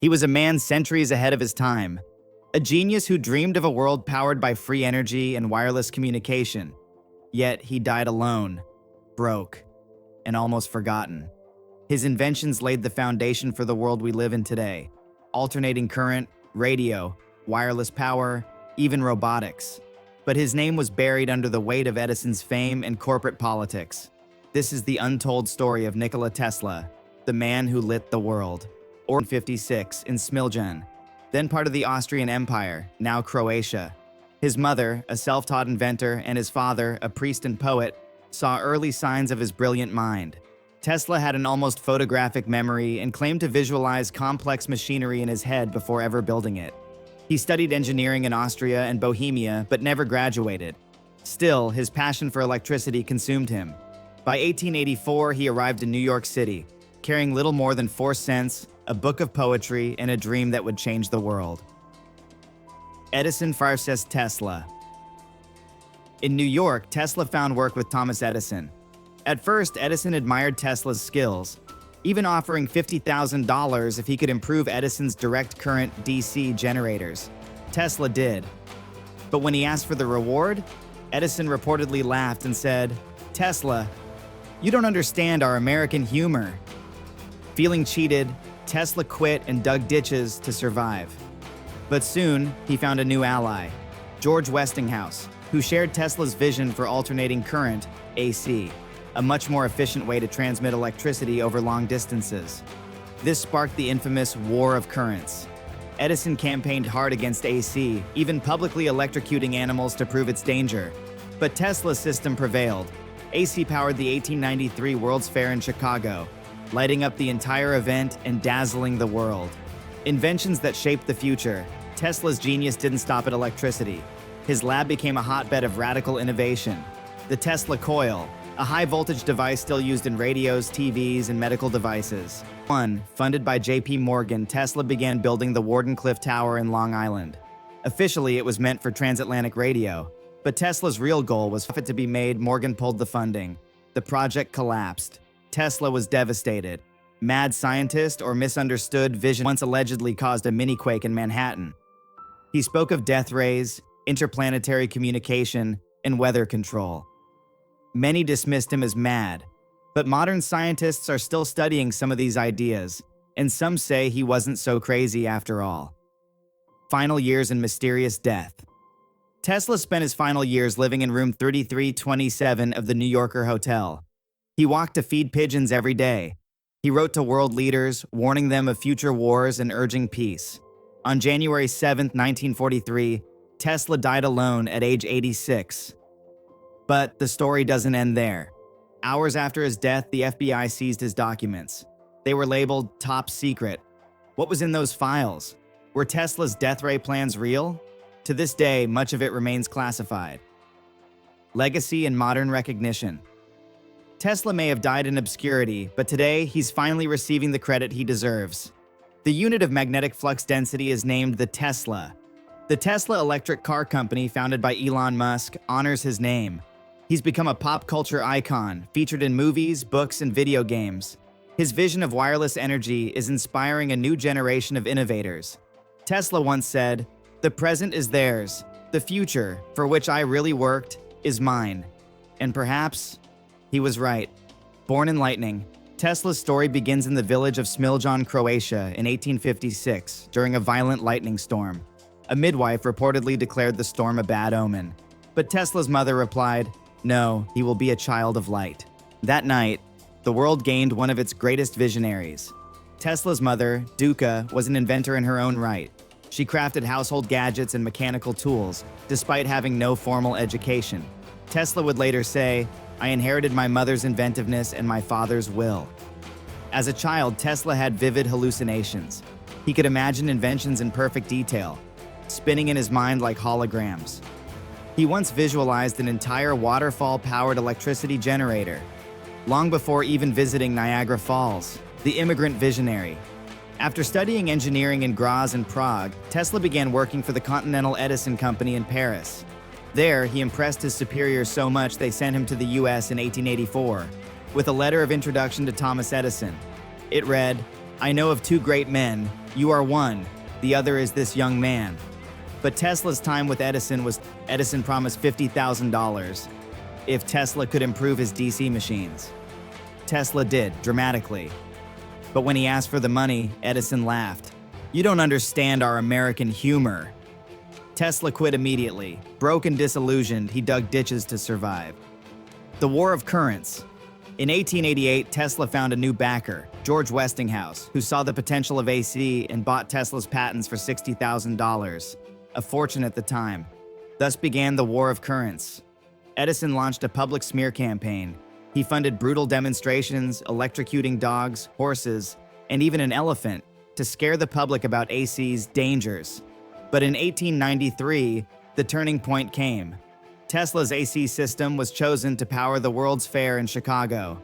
He was a man centuries ahead of his time, a genius who dreamed of a world powered by free energy and wireless communication. Yet he died alone, broke, and almost forgotten. His inventions laid the foundation for the world we live in today: alternating current, radio, wireless power, even robotics. But his name was buried under the weight of Edison's fame and corporate politics. This is the untold story of Nikola Tesla, the man who lit the world. Born in 1956 in Smiljan, then part of the Austrian Empire, now Croatia. His mother, a self-taught inventor, and his father, a priest and poet, saw early signs of his brilliant mind. Tesla had an almost photographic memory and claimed to visualize complex machinery in his head before ever building it. He studied engineering in Austria and Bohemia, but never graduated. Still, his passion for electricity consumed him. By 1884, he arrived in New York City, carrying little more than 4 cents, a book of poetry, and a dream that would change the world. Edison versus Tesla. In New York, Tesla found work with Thomas Edison. At first, Edison admired Tesla's skills, even offering $50,000 if he could improve Edison's direct current DC generators. Tesla did. But when he asked for the reward, Edison reportedly laughed and said, "Tesla, you don't understand our American humor." Feeling cheated, Tesla quit and dug ditches to survive. But soon, he found a new ally, George Westinghouse, who shared Tesla's vision for alternating current, AC, a much more efficient way to transmit electricity over long distances. This sparked the infamous War of Currents. Edison campaigned hard against AC, even publicly electrocuting animals to prove its danger. But Tesla's system prevailed. AC powered the 1893 World's Fair in Chicago, lighting up the entire event and dazzling the world. Inventions that shaped the future. Tesla's genius didn't stop at electricity. His lab became a hotbed of radical innovation. The Tesla coil, a high-voltage device still used in radios, TVs, and medical devices. Funded by J.P. Morgan, Tesla began building the Wardenclyffe Tower in Long Island. Officially, it was meant for transatlantic radio, but Tesla's real goal was for it to be made. Morgan pulled the funding. The project collapsed. Tesla was devastated. Mad scientist or misunderstood vision once allegedly caused a mini-quake in Manhattan. He spoke of death rays, interplanetary communication, and weather control. Many dismissed him as mad, but modern scientists are still studying some of these ideas, and some say he wasn't so crazy after all. Final years and mysterious death. Tesla spent his final years living in room 3327 of the New Yorker Hotel. He walked to feed pigeons every day. He wrote to world leaders, warning them of future wars and urging peace. On January 7, 1943, Tesla died alone at age 86. But the story doesn't end there. Hours after his death, the FBI seized his documents. They were labeled top secret. What was in those files? Were Tesla's death ray plans real? To this day, much of it remains classified. Legacy and modern recognition. Tesla may have died in obscurity, but today he's finally receiving the credit he deserves. The unit of magnetic flux density is named the Tesla. The Tesla electric car company, founded by Elon Musk, honors his name. He's become a pop culture icon, featured in movies, books, and video games. His vision of wireless energy is inspiring a new generation of innovators. Tesla once said, "The present is theirs. The future, for which I really worked, is mine." And perhaps he was right. Born in lightning, Tesla's story begins in the village of Smiljan, Croatia in 1856 during a violent lightning storm. A midwife reportedly declared the storm a bad omen. But Tesla's mother replied, "No, he will be a child of light." That night, the world gained one of its greatest visionaries. Tesla's mother, Duca, was an inventor in her own right. She crafted household gadgets and mechanical tools, despite having no formal education. Tesla would later say, "I inherited my mother's inventiveness and my father's will." As a child, Tesla had vivid hallucinations. He could imagine inventions in perfect detail, spinning in his mind like holograms. He once visualized an entire waterfall-powered electricity generator, long before even visiting Niagara Falls, the immigrant visionary. After studying engineering in Graz and Prague, Tesla began working for the Continental Edison Company in Paris. There, he impressed his superiors so much they sent him to the US in 1884, with a letter of introduction to Thomas Edison. It read, I know of two great men. You are one. The other is this young man. But Tesla's time with Edison promised $50,000 if Tesla could improve his DC machines. Tesla did, dramatically. But when he asked for the money, Edison laughed. You don't understand our American humor. Tesla quit immediately. Broke and disillusioned, he dug ditches to survive. The War of Currents. In 1888, Tesla found a new backer, George Westinghouse, who saw the potential of AC and bought Tesla's patents for $60,000, a fortune at the time. Thus began the War of Currents. Edison launched a public smear campaign. He funded brutal demonstrations, electrocuting dogs, horses, and even an elephant to scare the public about AC's dangers. But in 1893, the turning point came. Tesla's AC system was chosen to power the World's Fair in Chicago.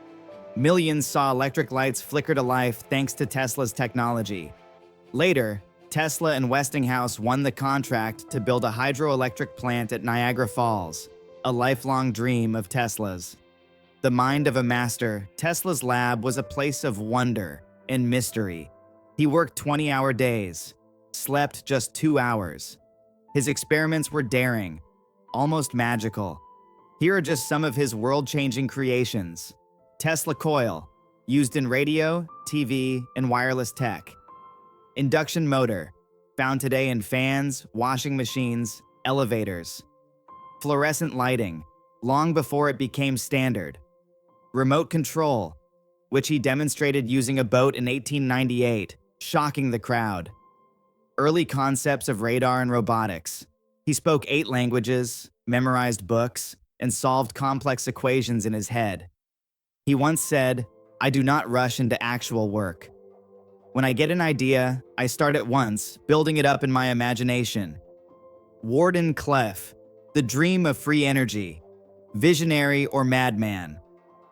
Millions saw electric lights flicker to life thanks to Tesla's technology. Later, Tesla and Westinghouse won the contract to build a hydroelectric plant at Niagara Falls, a lifelong dream of Tesla's. The mind of a master, Tesla's lab was a place of wonder and mystery. He worked 20-hour days, slept just 2 hours. His experiments were daring, almost magical. Here are just some of his world-changing creations. Tesla coil, used in radio, TV, and wireless tech. Induction motor, found today in fans, washing machines, elevators. Fluorescent lighting, long before it became standard. Remote control, which he demonstrated using a boat in 1898, shocking the crowd. Early concepts of radar and robotics. He spoke 8 languages, memorized books, and solved complex equations in his head. He once said, "I do not rush into actual work. When I get an idea, I start at once, building it up in my imagination." Warden Clef, the dream of free energy. Visionary or madman.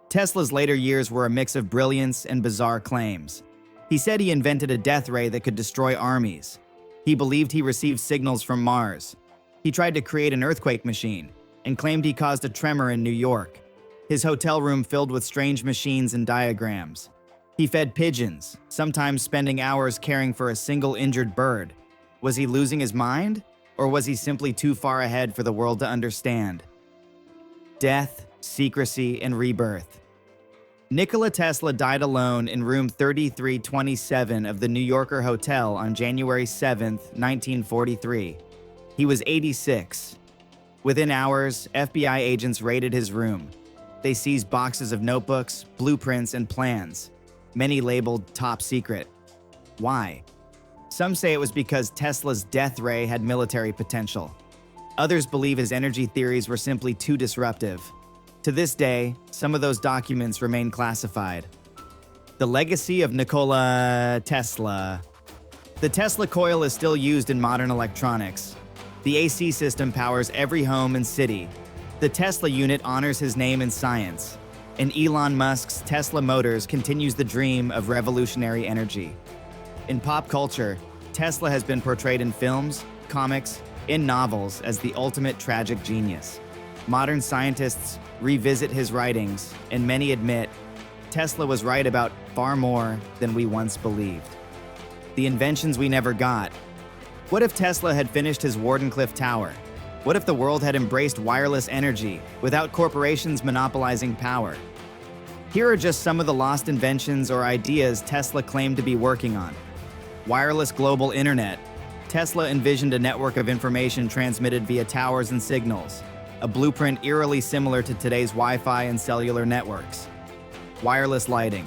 Tesla's later years were a mix of brilliance and bizarre claims. He said he invented a death ray that could destroy armies. He believed he received signals from Mars. He tried to create an earthquake machine and claimed he caused a tremor in New York. His hotel room filled with strange machines and diagrams. He fed pigeons, sometimes spending hours caring for a single injured bird. Was he losing his mind? Or was he simply too far ahead for the world to understand? Death, secrecy, and rebirth. Nikola Tesla died alone in room 3327 of the New Yorker Hotel on January 7, 1943. He was 86. Within hours, FBI agents raided his room. They seized boxes of notebooks, blueprints, and plans, many labeled top secret. Why? Some say it was because Tesla's death ray had military potential. Others believe his energy theories were simply too disruptive. To this day, some of those documents remain classified. The legacy of Nikola Tesla. The Tesla coil is still used in modern electronics. The AC system powers every home and city. The Tesla unit honors his name in science. And Elon Musk's Tesla Motors continues the dream of revolutionary energy. In pop culture, Tesla has been portrayed in films, comics, and novels as the ultimate tragic genius. Modern scientists revisit his writings, and many admit Tesla was right about far more than we once believed. The inventions we never got. What if Tesla had finished his Wardenclyffe Tower? What if the world had embraced wireless energy without corporations monopolizing power? Here are just some of the lost inventions or ideas Tesla claimed to be working on. Wireless global internet. Tesla envisioned a network of information transmitted via towers and signals, a blueprint eerily similar to today's Wi-Fi and cellular networks. Wireless lighting.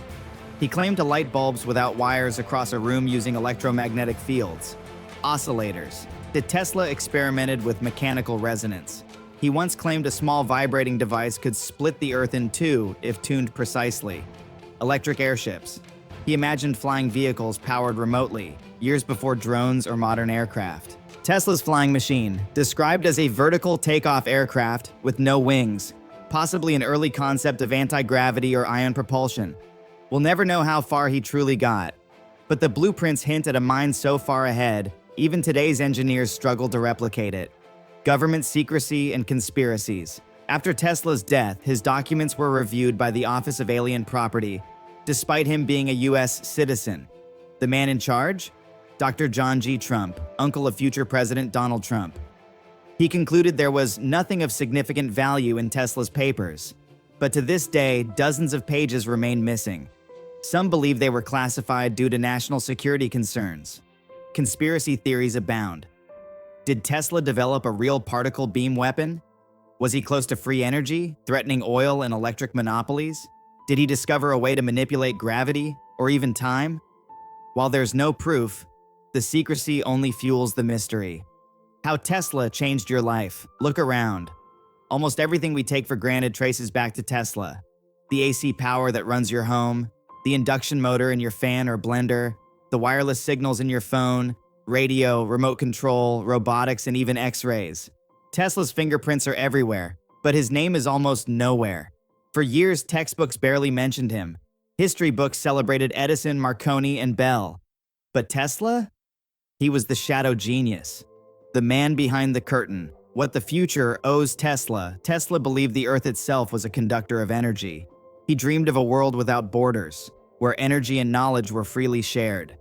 He claimed to light bulbs without wires across a room using electromagnetic fields. Oscillators. The Tesla experimented with mechanical resonance. He once claimed a small vibrating device could split the Earth in two if tuned precisely. Electric airships. He imagined flying vehicles powered remotely, years before drones or modern aircraft. Tesla's flying machine, described as a vertical takeoff aircraft with no wings, possibly an early concept of anti-gravity or ion propulsion. We'll never know how far he truly got, but the blueprints hint at a mind so far ahead, even today's engineers struggle to replicate it. Government secrecy and conspiracies. After Tesla's death, his documents were reviewed by the Office of Alien Property, despite him being a U.S. citizen. The man in charge? Dr. John G. Trump, uncle of future President Donald Trump. He concluded there was nothing of significant value in Tesla's papers, but to this day, dozens of pages remain missing. Some believe they were classified due to national security concerns. Conspiracy theories abound. Did Tesla develop a real particle beam weapon? Was he close to free energy, threatening oil and electric monopolies? Did he discover a way to manipulate gravity or even time? While there's no proof, the secrecy only fuels the mystery. How Tesla changed your life. Look around. Almost everything we take for granted traces back to Tesla. The AC power that runs your home, the induction motor in your fan or blender, the wireless signals in your phone, radio, remote control, robotics, and even X-rays. Tesla's fingerprints are everywhere, but his name is almost nowhere. For years, textbooks barely mentioned him. History books celebrated Edison, Marconi, and Bell. But Tesla? He was the shadow genius. The man behind the curtain. What the future owes Tesla. Tesla believed the Earth itself was a conductor of energy. He dreamed of a world without borders, where energy and knowledge were freely shared.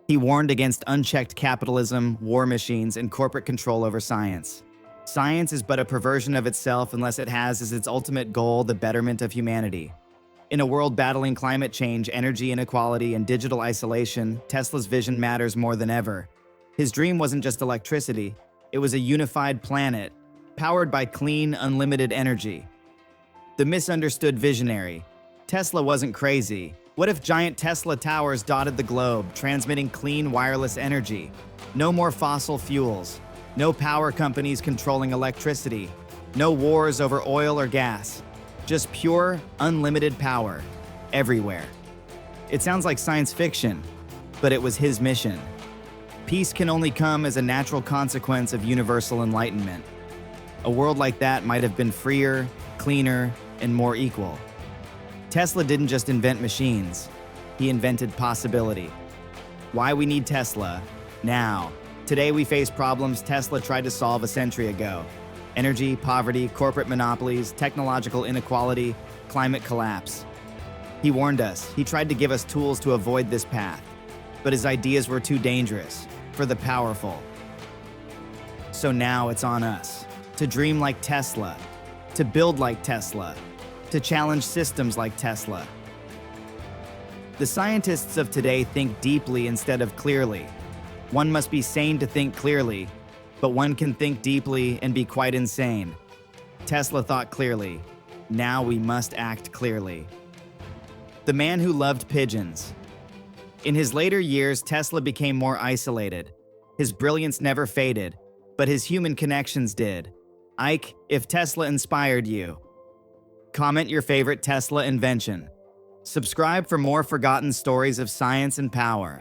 He warned against unchecked capitalism, war machines, and corporate control over science. Science is but a perversion of itself unless it has as its ultimate goal the betterment of humanity. In a world battling climate change, energy inequality, and digital isolation, Tesla's vision matters more than ever. His dream wasn't just electricity, it was a unified planet, powered by clean, unlimited energy. The misunderstood visionary. Tesla wasn't crazy. What if giant Tesla towers dotted the globe, transmitting clean wireless energy? No more fossil fuels. No power companies controlling electricity. No wars over oil or gas. Just pure, unlimited power. Everywhere. It sounds like science fiction, but it was his mission. Peace can only come as a natural consequence of universal enlightenment. A world like that might have been freer, cleaner, and more equal. Tesla didn't just invent machines, he invented possibility. Why we need Tesla? Now. Today we face problems Tesla tried to solve a century ago. Energy, poverty, corporate monopolies, technological inequality, climate collapse. He warned us. He tried to give us tools to avoid this path. But his ideas were too dangerous for the powerful. So now it's on us to dream like Tesla, to build like Tesla, to challenge systems like Tesla. The scientists of today think deeply instead of clearly. One must be sane to think clearly, but one can think deeply and be quite insane. Tesla thought clearly. Now we must act clearly. The man who loved pigeons. In his later years, Tesla became more isolated. His brilliance never faded, but his human connections did. Ike, if Tesla inspired you. Comment your favorite Tesla invention. Subscribe for more forgotten stories of science and power.